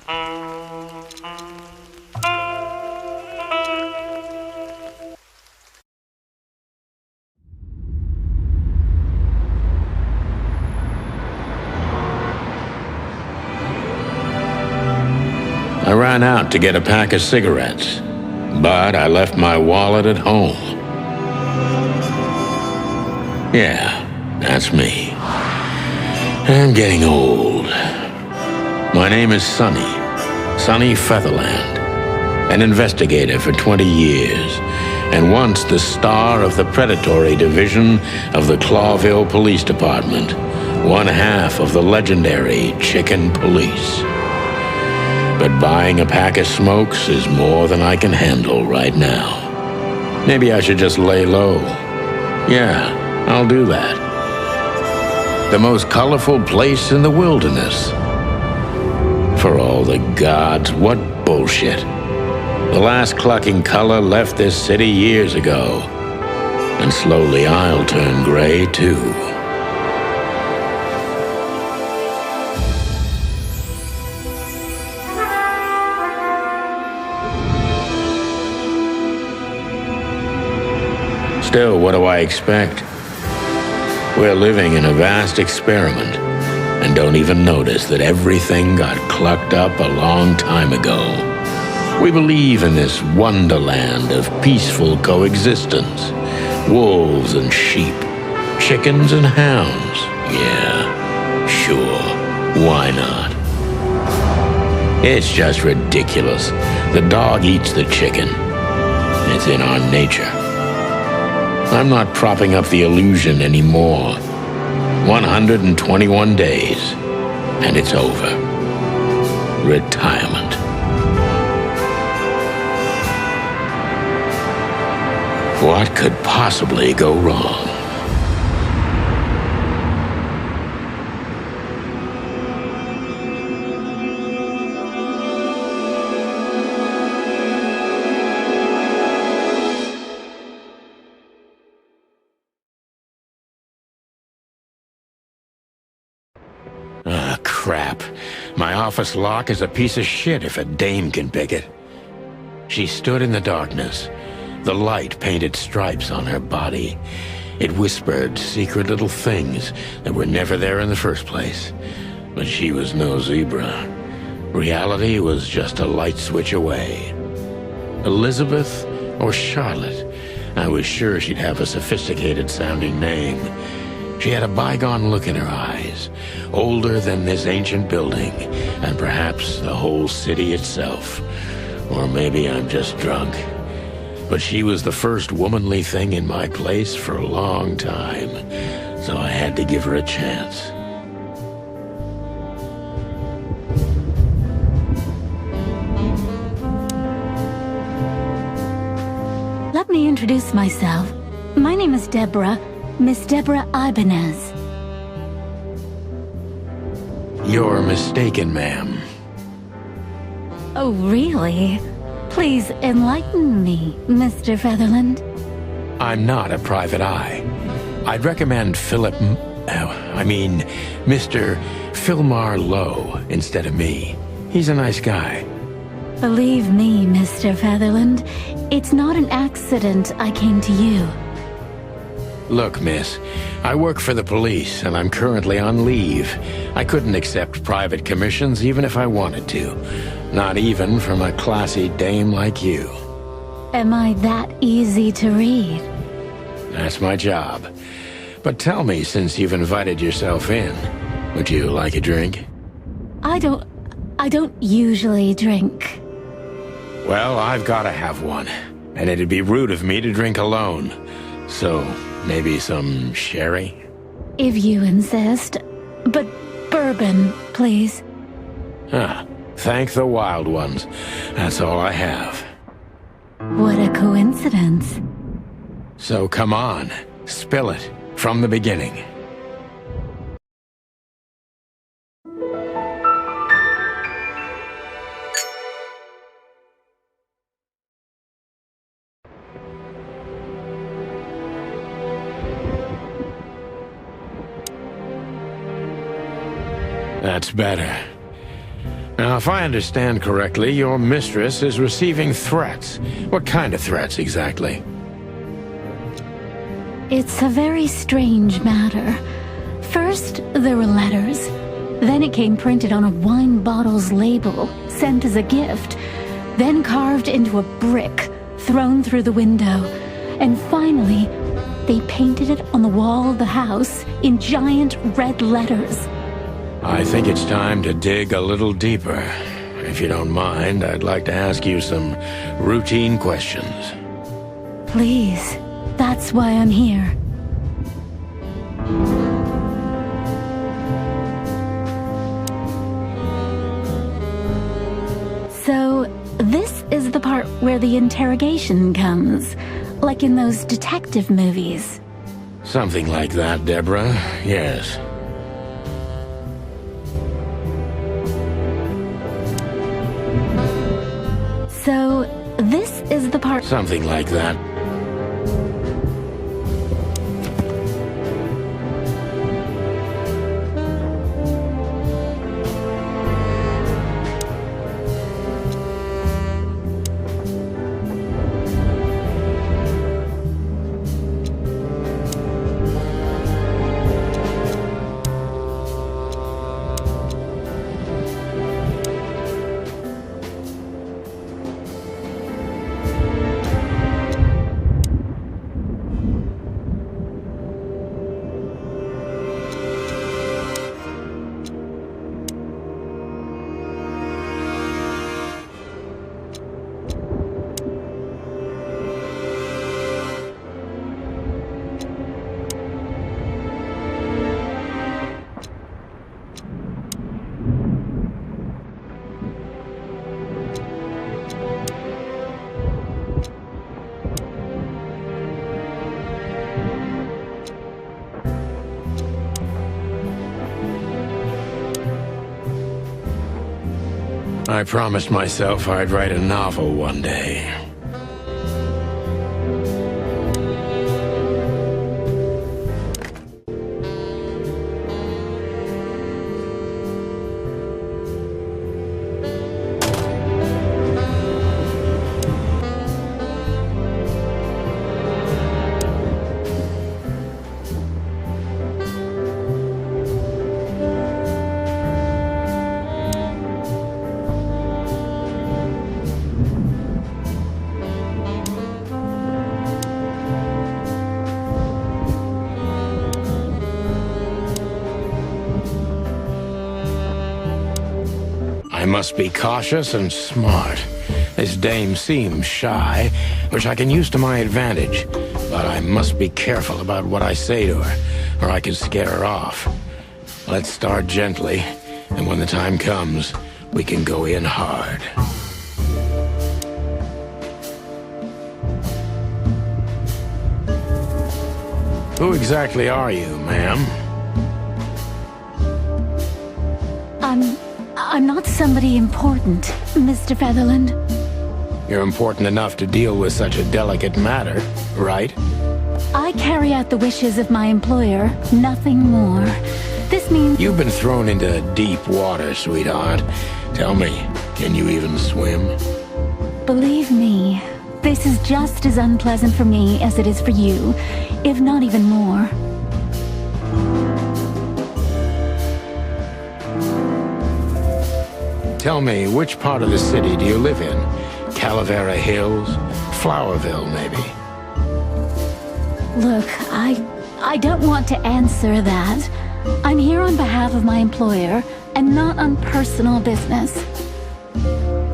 I ran out to get a pack of cigarettes, but I left my wallet at home. Yeah, that's me. I'm getting old. My name is Sonny Featherland, an investigator for 20 years, and once the star of the predatory division of the Clawville Police Department, one half of the legendary Chicken Police. But buying a pack of smokes is more than I can handle right now. Maybe I should just lay low. Yeah, I'll do that. The most colorful place in the wilderness. For all the gods, what bullshit. The last clucking color left this city years ago. And slowly I'll turn gray too. Still, what do I expect? We're living in a vast experiment, and don't even notice that everything got clucked up a long time ago. We believe in this wonderland of peaceful coexistence. Wolves and sheep, chickens and hounds. Yeah, sure, why not? It's just ridiculous. The dog eats the chicken. It's in our nature. I'm not propping up the illusion anymore. 121 days, and it's over. Retirement. What could possibly go wrong? Ah, crap. My office lock is a piece of shit if a dame can pick it. She stood in the darkness. The light painted stripes on her body. It whispered secret little things that were never there in the first place. But she was no zebra. Reality was just a light switch away. Elizabeth or Charlotte? I was sure she'd have a sophisticated-sounding name. She had a bygone look in her eyes, older than this ancient building, and perhaps the whole city itself. Or maybe I'm just drunk. But she was the first womanly thing in my place for a long time, so I had to give her a chance. Let me introduce myself. My name is Deborah, Miss Deborah Ibanez. You're mistaken, ma'am. Oh, really? Please enlighten me, Mr. Featherland. I'm not a private eye. I'd recommend Mr. Philmar Lowe instead of me. He's a nice guy. Believe me, Mr. Featherland, it's not an accident I came to you. Look, miss, I work for the police, and I'm currently on leave. I couldn't accept private commissions even if I wanted to. Not even from a classy dame like you. Am I that easy to read? That's my job. But tell me, since you've invited yourself in, would you like a drink? I don't usually drink. Well, I've gotta have one, and it'd be rude of me to drink alone. So, maybe some sherry? If you insist. But bourbon, please. Ah, thank the wild ones. That's all I have. What a coincidence. So come on, spill it from the beginning. That's better. Now, if I understand correctly, your mistress is receiving threats. What kind of threats, exactly? It's a very strange matter. First, there were letters. Then it came printed on a wine bottle's label, sent as a gift. Then carved into a brick, thrown through the window. And finally, they painted it on the wall of the house in giant red letters. I think it's time to dig a little deeper. If you don't mind, I'd like to ask you some routine questions. Please, that's why I'm here. So, this is the part where the interrogation comes, like in those detective movies. Something like that, Deborah. Yes. So, this is the part... Something like that. I promised myself I'd write a novel one day. I must be cautious and smart. This dame seems shy, which I can use to my advantage. But I must be careful about what I say to her, or I could scare her off. Let's start gently, and when the time comes, we can go in hard. Who exactly are you, ma'am? I'm not somebody important, Mr. Featherland. You're important enough to deal with such a delicate matter, right? I carry out the wishes of my employer, nothing more. This means... You've been thrown into deep water, sweetheart. Tell me, can you even swim? Believe me, this is just as unpleasant for me as it is for you, if not even more. Tell me, which part of the city do you live in? Calavera Hills? Flowerville, maybe? Look, I don't want to answer that. I'm here on behalf of my employer, and not on personal business.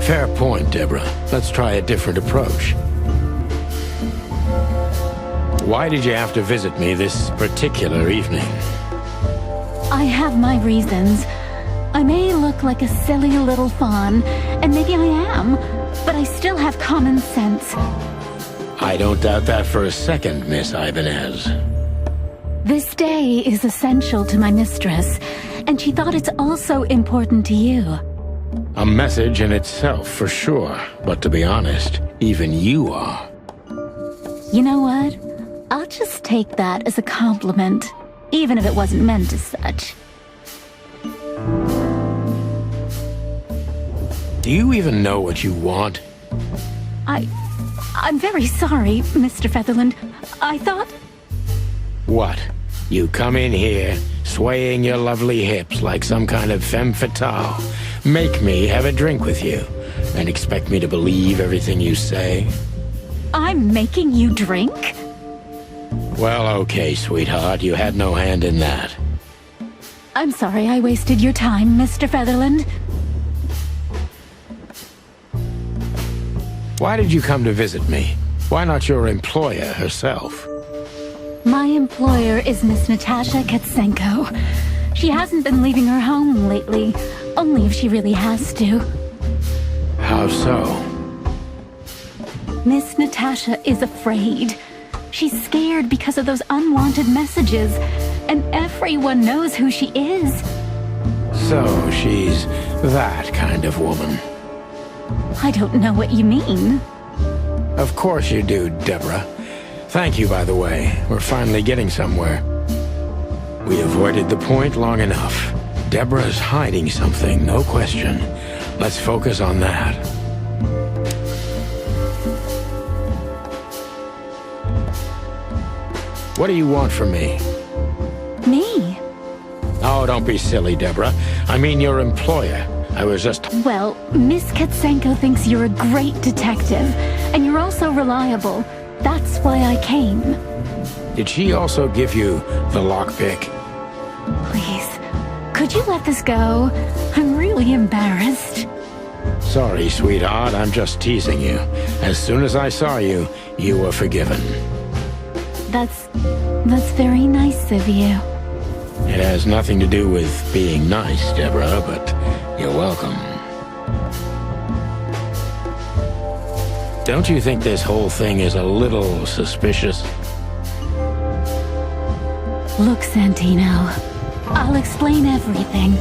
Fair point, Deborah. Let's try a different approach. Why did you have to visit me this particular evening? I have my reasons. I may look like a silly little fawn, and maybe I am, but I still have common sense. I don't doubt that for a second, Miss Ibanez. This day is essential to my mistress, and she thought it's also important to you. A message in itself, for sure. But to be honest, even you are. You know what? I'll just take that as a compliment, even if it wasn't meant as such. Do you even know what you want? I'm very sorry, Mr. Featherland. I thought... What? You come in here, swaying your lovely hips like some kind of femme fatale, make me have a drink with you, and expect me to believe everything you say? I'm making you drink? Well, okay, sweetheart, you had no hand in that. I'm sorry I wasted your time, Mr. Featherland. Why did you come to visit me? Why not your employer herself? My employer is Miss Natasha Katsenko. She hasn't been leaving her home lately, only if she really has to. How so? Miss Natasha is afraid. She's scared because of those unwanted messages, and everyone knows who she is. So she's that kind of woman. I don't know what you mean. Of course you do, Deborah. Thank you, by the way. We're finally getting somewhere. We avoided the point long enough. Deborah's hiding something, no question. Let's focus on that. What do you want from me? Me? Oh, don't be silly, Deborah. I mean your employer. I was just... Well, Miss Katsenko thinks you're a great detective, and you're also reliable. That's why I came. Did she also give you the lockpick? Please, could you let this go? I'm really embarrassed. Sorry, sweetheart, I'm just teasing you. As soon as I saw you, you were forgiven. That's very nice of you. It has nothing to do with being nice, Deborah, but you're welcome. Don't you think this whole thing is a little suspicious? Look, Santino, I'll explain everything.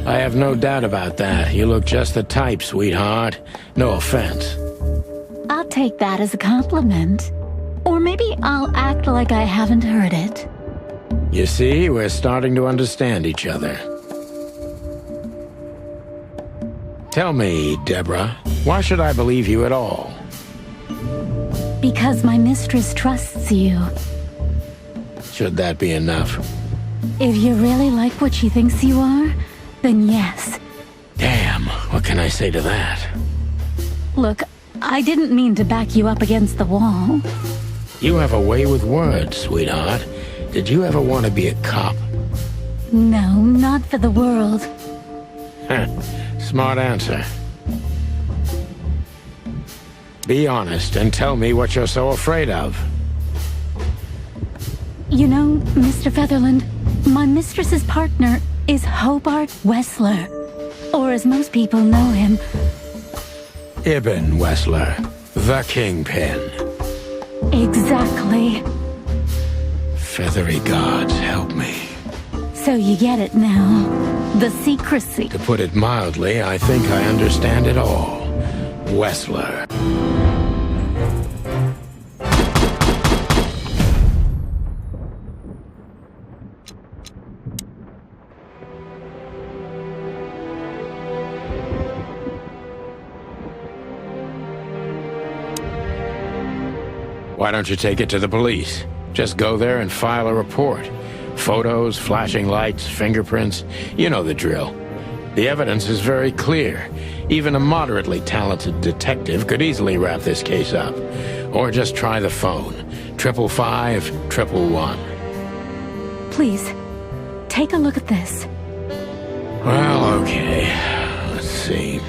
I have no doubt about that. You look just the type, sweetheart. No offense. I'll take that as a compliment. Or maybe I'll act like I haven't heard it. You see, we're starting to understand each other. Tell me, Deborah, why should I believe you at all? Because my mistress trusts you. Should that be enough? If you really like what she thinks you are, then yes. Damn, what can I say to that? Look, I didn't mean to back you up against the wall. You have a way with words, sweetheart. Did you ever want to be a cop? No, not for the world. Smart answer. Be honest and tell me what you're so afraid of. You know, Mr. Featherland, my mistress's partner is Hobart Wessler. Or as most people know him... Ibn Wessler, the Kingpin. Exactly. Feathery gods, help me. So you get it now. The secrecy. To put it mildly, I think I understand it all. Wessler. Why don't you take it to the police? Just go there and file a report. Photos, flashing lights, fingerprints, you know the drill. The evidence is very clear. Even a moderately talented detective could easily wrap this case up. Or just try the phone. 555-111. Please, take a look at this. Well, okay. Let's see.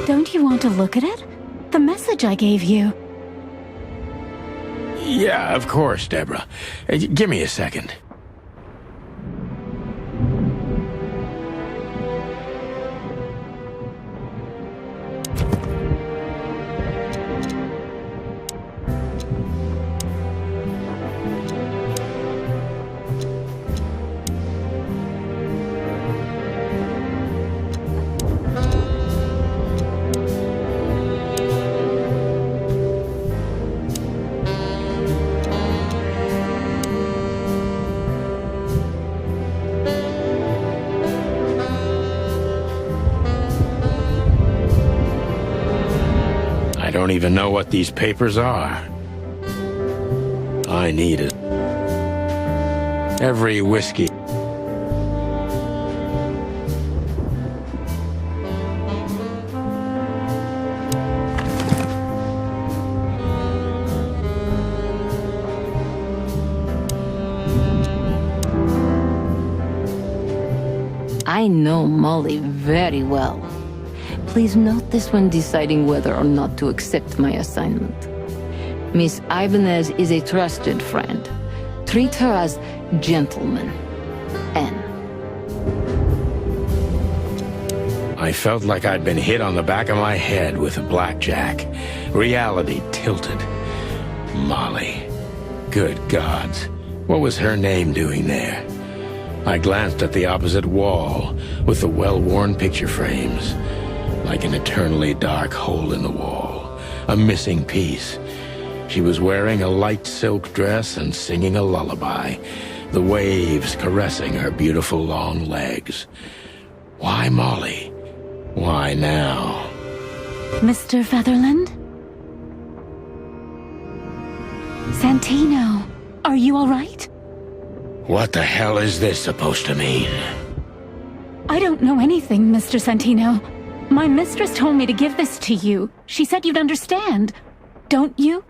Don't you want to look at it? The message I gave you. Yeah, of course, Deborah. Give me a second. I don't even know what these papers are. I need it. Every whiskey. I know Molly very well. Please note this when deciding whether or not to accept my assignment. Miss Ibanez is a trusted friend. Treat her as gentleman. N. I felt like I'd been hit on the back of my head with a blackjack. Reality tilted. Molly. Good gods. What was her name doing there? I glanced at the opposite wall with the well-worn picture frames. Like an eternally dark hole in the wall. A missing piece. She was wearing a light silk dress and singing a lullaby. The waves caressing her beautiful long legs. Why Molly? Why now? Mr. Featherland? Santino, are you all right? What the hell is this supposed to mean? I don't know anything, Mr. Santino. My mistress told me to give this to you. She said you'd understand. Don't you?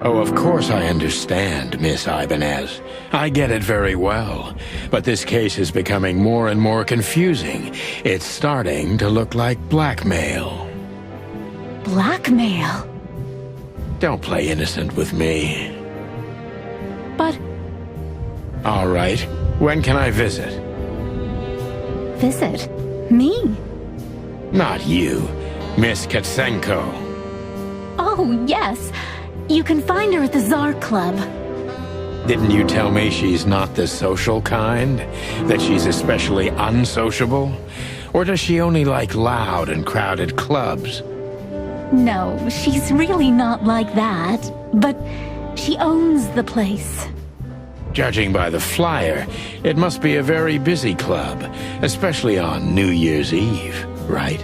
Oh, of course I understand, Miss Ibanez. I get it very well. But this case is becoming more and more confusing. It's starting to look like blackmail. Blackmail? Don't play innocent with me. But... All right. When can I visit? Visit? Me? Not you. Miss Katsenko. Oh, yes. You can find her at the Tsar Club. Didn't you tell me she's not the social kind? That she's especially unsociable? Or does she only like loud and crowded clubs? No, she's really not like that. But she owns the place. Judging by the flyer, it must be a very busy club, especially on New Year's Eve, right?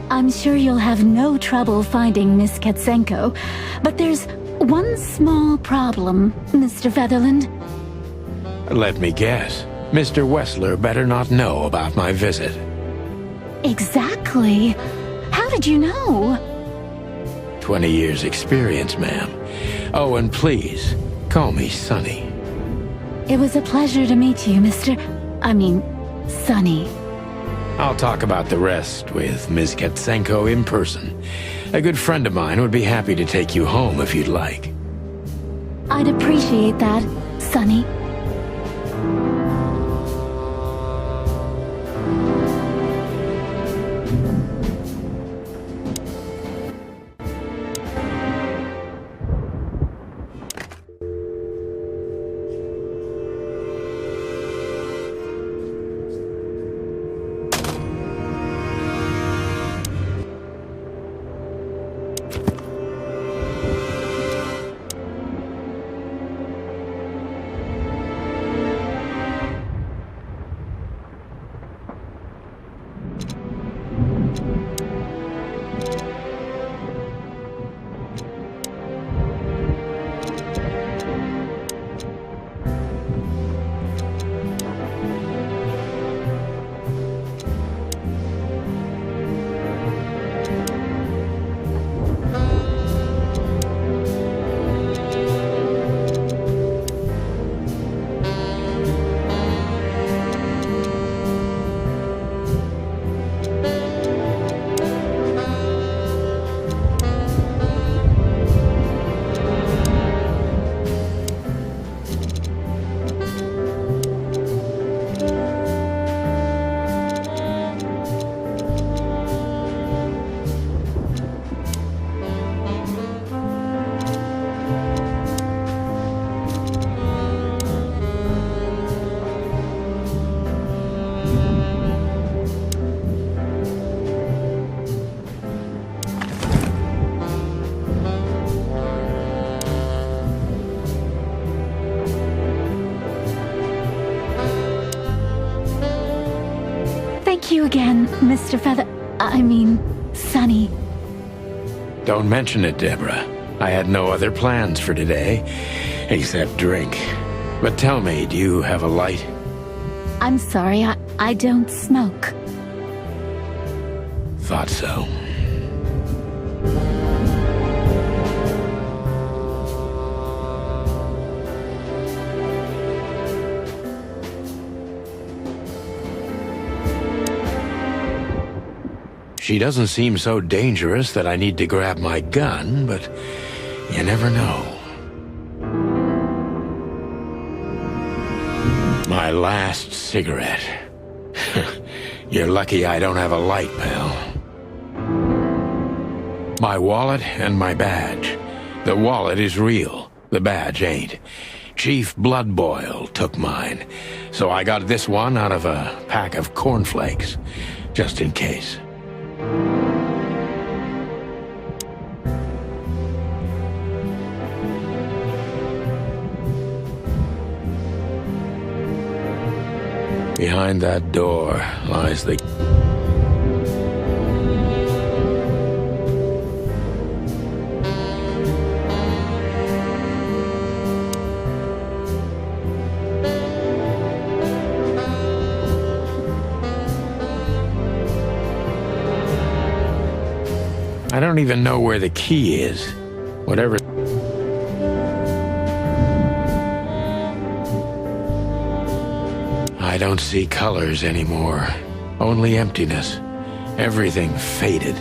I'm sure you'll have no trouble finding Miss Katsenko, but there's one small problem, Mr. Featherland. Let me guess. Mr. Wessler better not know about my visit. Exactly. How did you know? 20 years experience, ma'am. Oh, and please, call me Sonny. It was a pleasure to meet you, Sonny. I'll talk about the rest with Ms. Katsenko in person. A good friend of mine would be happy to take you home if you'd like. I'd appreciate that, Sonny. Thank you again, Mr. Sonny. Don't mention it, Deborah. I had no other plans for today, except drink. But tell me, do you have a light? I'm sorry, I don't smoke. Thought so. She doesn't seem so dangerous that I need to grab my gun, but you never know. My last cigarette. You're lucky I don't have a light, pal. My wallet and my badge. The wallet is real. The badge ain't. Chief Bloodboil took mine, so I got this one out of a pack of cornflakes, just in case. Behind that door lies the... I don't even know where the key is. Whatever... I don't see colors anymore. Only emptiness. Everything faded.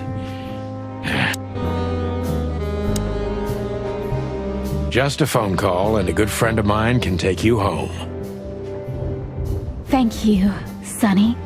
Just a phone call and a good friend of mine can take you home. Thank you, Sonny.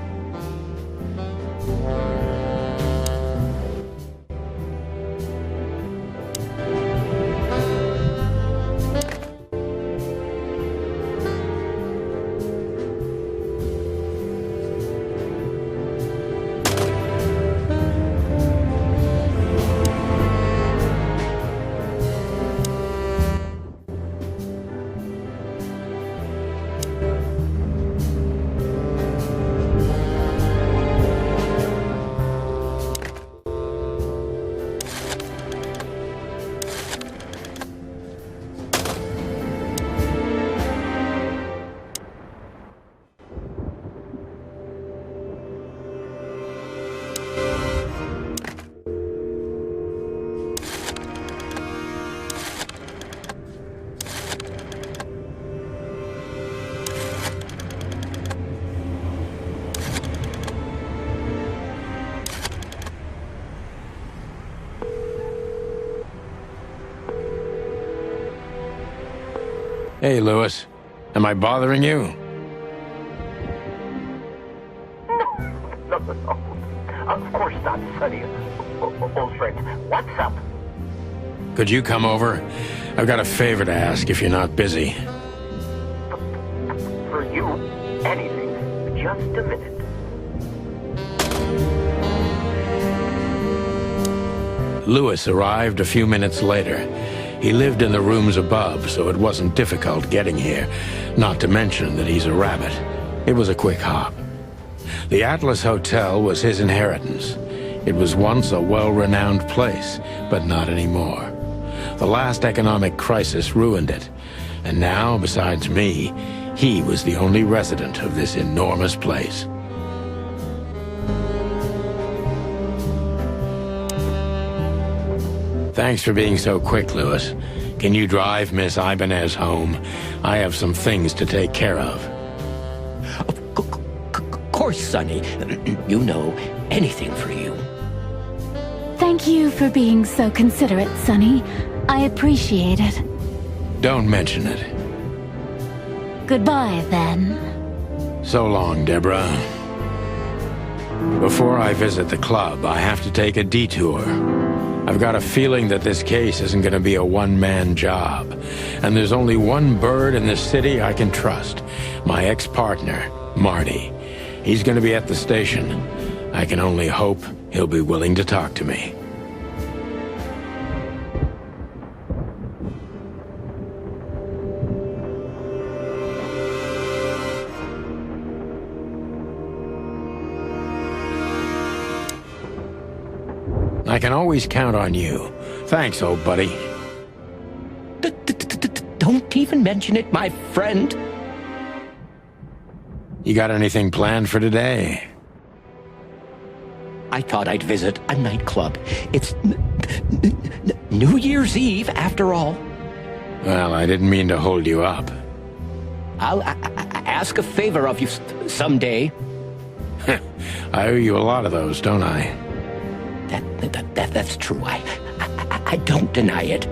Hey, Lewis. Am I bothering you? No. Of course not, Sonny. Old friend, what's up? Could you come over? I've got a favor to ask if you're not busy. For you, anything. Just a minute. Lewis arrived a few minutes later. He lived in the rooms above, so it wasn't difficult getting here, not to mention that he's a rabbit. It was a quick hop. The Atlas Hotel was his inheritance. It was once a well-renowned place, but not anymore. The last economic crisis ruined it, and now, besides me, he was the only resident of this enormous place. Thanks for being so quick, Lewis. Can you drive Miss Ibanez home? I have some things to take care of. Of course, Sonny. You know, anything for you. Thank you for being so considerate, Sonny. I appreciate it. Don't mention it. Goodbye, then. So long, Deborah. Before I visit the club, I have to take a detour. I've got a feeling that this case isn't going to be a one-man job. And there's only one bird in this city I can trust. My ex-partner, Marty. He's going to be at the station. I can only hope he'll be willing to talk to me. I can always count on you. Thanks, old buddy. Don't even mention it, my friend. You got anything planned for today? I thought I'd visit a nightclub. It's New Year's Eve, after all. Well, I didn't mean to hold you up. I'll ask a favor of you someday. I owe you a lot of those, don't I? That's true. I don't deny it.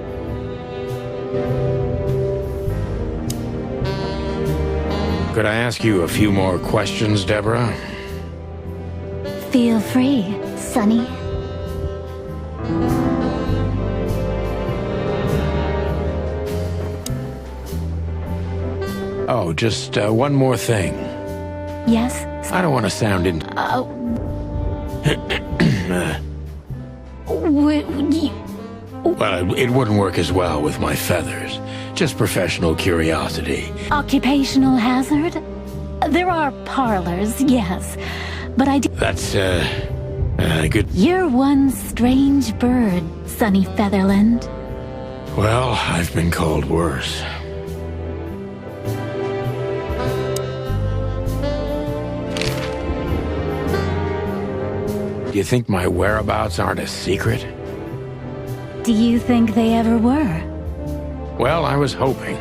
Could I ask you a few more questions, Deborah? Feel free, Sonny. Oh, just one more thing. Yes? I don't want to sound in... Well, it wouldn't work as well with my feathers. Just professional curiosity. Occupational hazard? There are parlors, yes. But I do... That's, good. You're one strange bird, Sonny Featherland. Well, I've been called worse. Do you think my whereabouts aren't a secret? Do you think they ever were? Well, I was hoping.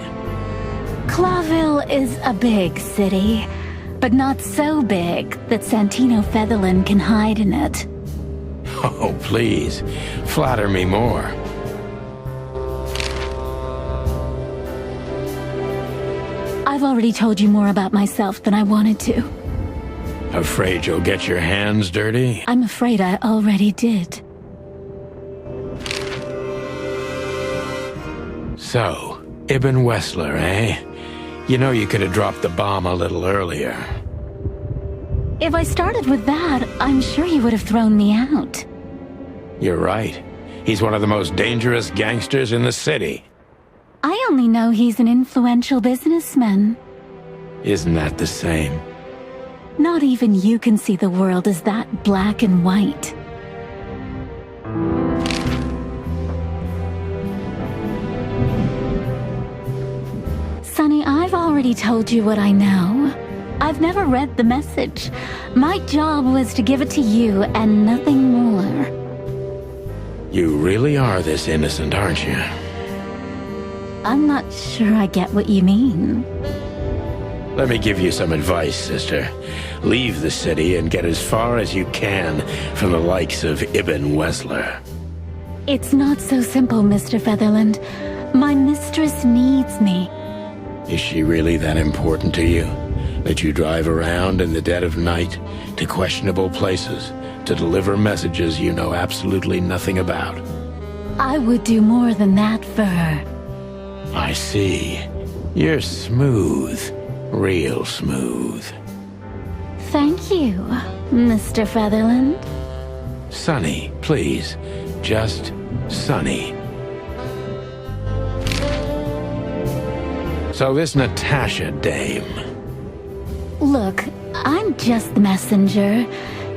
Clawville is a big city, but not so big that Santino Featherland can hide in it. Oh, please. Flatter me more. I've already told you more about myself than I wanted to. Afraid you'll get your hands dirty? I'm afraid I already did. So, Ibn Wessler, eh? You know you could have dropped the bomb a little earlier. If I started with that, I'm sure you would have thrown me out. You're right. He's one of the most dangerous gangsters in the city. I only know he's an influential businessman. Isn't that the same? Not even you can see the world as that black and white. Sonny, I've already told you what I know. I've never read the message. My job was to give it to you and nothing more. You really are this innocent, aren't you? I'm not sure I get what you mean. Let me give you some advice, sister. Leave the city and get as far as you can from the likes of Ibn Wessler. It's not so simple, Mr. Featherland. My mistress needs me. Is she really that important to you? That you drive around in the dead of night to questionable places to deliver messages you know absolutely nothing about? I would do more than that for her. I see. You're smooth. Real smooth. Thank you, Mr. Featherland. Sonny, please. Just Sonny. So this Natasha dame... Look, I'm just the messenger.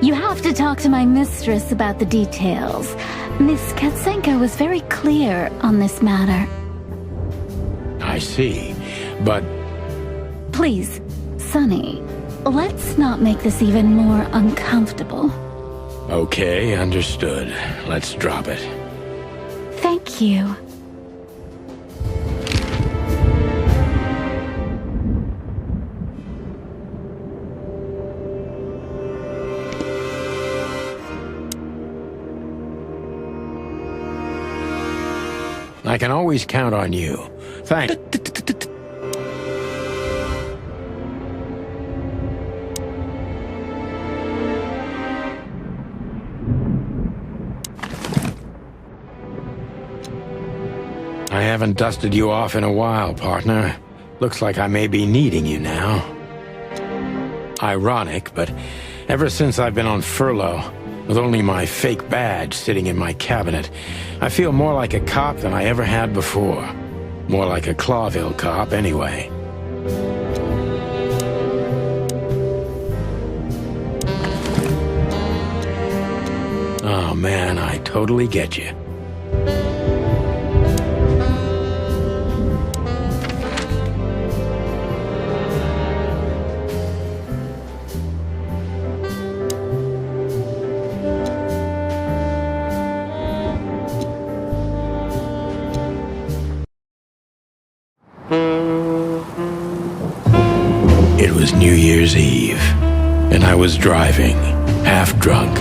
You have to talk to my mistress about the details. Miss Katsenko was very clear on this matter. I see, but... Please, Sonny, let's not make this even more uncomfortable. Okay, understood. Let's drop it. Thank you. I can always count on you. Thanks. I haven't dusted you off in a while, partner. Looks like I may be needing you now. Ironic, but ever since I've been on furlough, with only my fake badge sitting in my cabinet, I feel more like a cop than I ever had before. More like a Clawville cop, anyway. Oh man, I totally get you. It was New Year's Eve, and I was driving, half drunk,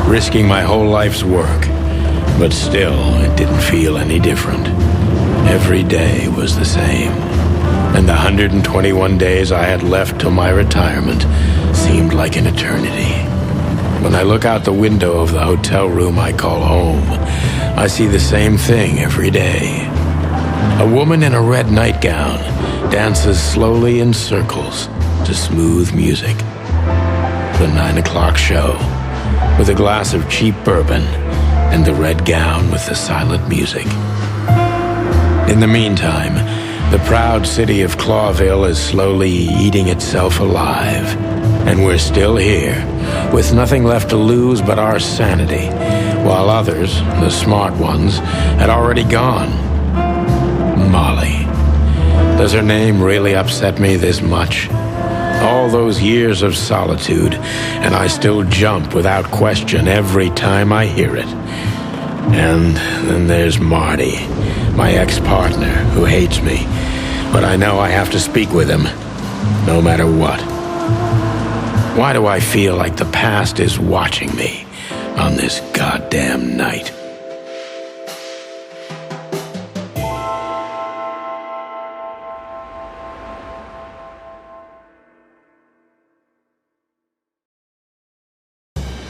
risking my whole life's work, but still, it didn't feel any different. Every day was the same, and the 121 days I had left till my retirement seemed like an eternity. When I look out the window of the hotel room I call home, I see the same thing every day. A woman in a red nightgown dances slowly in circles to smooth music. The 9 o'clock show, with a glass of cheap bourbon and the red gown with the silent music. In the meantime, the proud city of Clawville is slowly eating itself alive, and we're still here, with nothing left to lose but our sanity, while others, the smart ones, had already gone. Molly. Does her name really upset me this much? All those years of solitude, and I still jump without question every time I hear it. And then there's Marty, my ex-partner, who hates me, but I know I have to speak with him, no matter what. Why do I feel like the past is watching me on this goddamn night?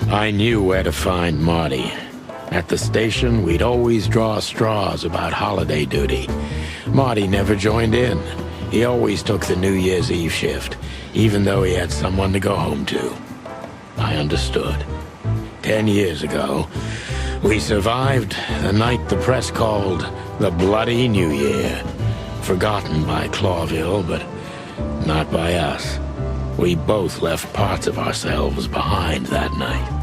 I knew where to find Marty. At the station, we'd always draw straws about holiday duty. Marty never joined in. He always took the New Year's Eve shift, even though he had someone to go home to. I understood. 10 years ago, we survived the night the press called the Bloody New Year. Forgotten by Clawville, but not by us. We both left parts of ourselves behind that night.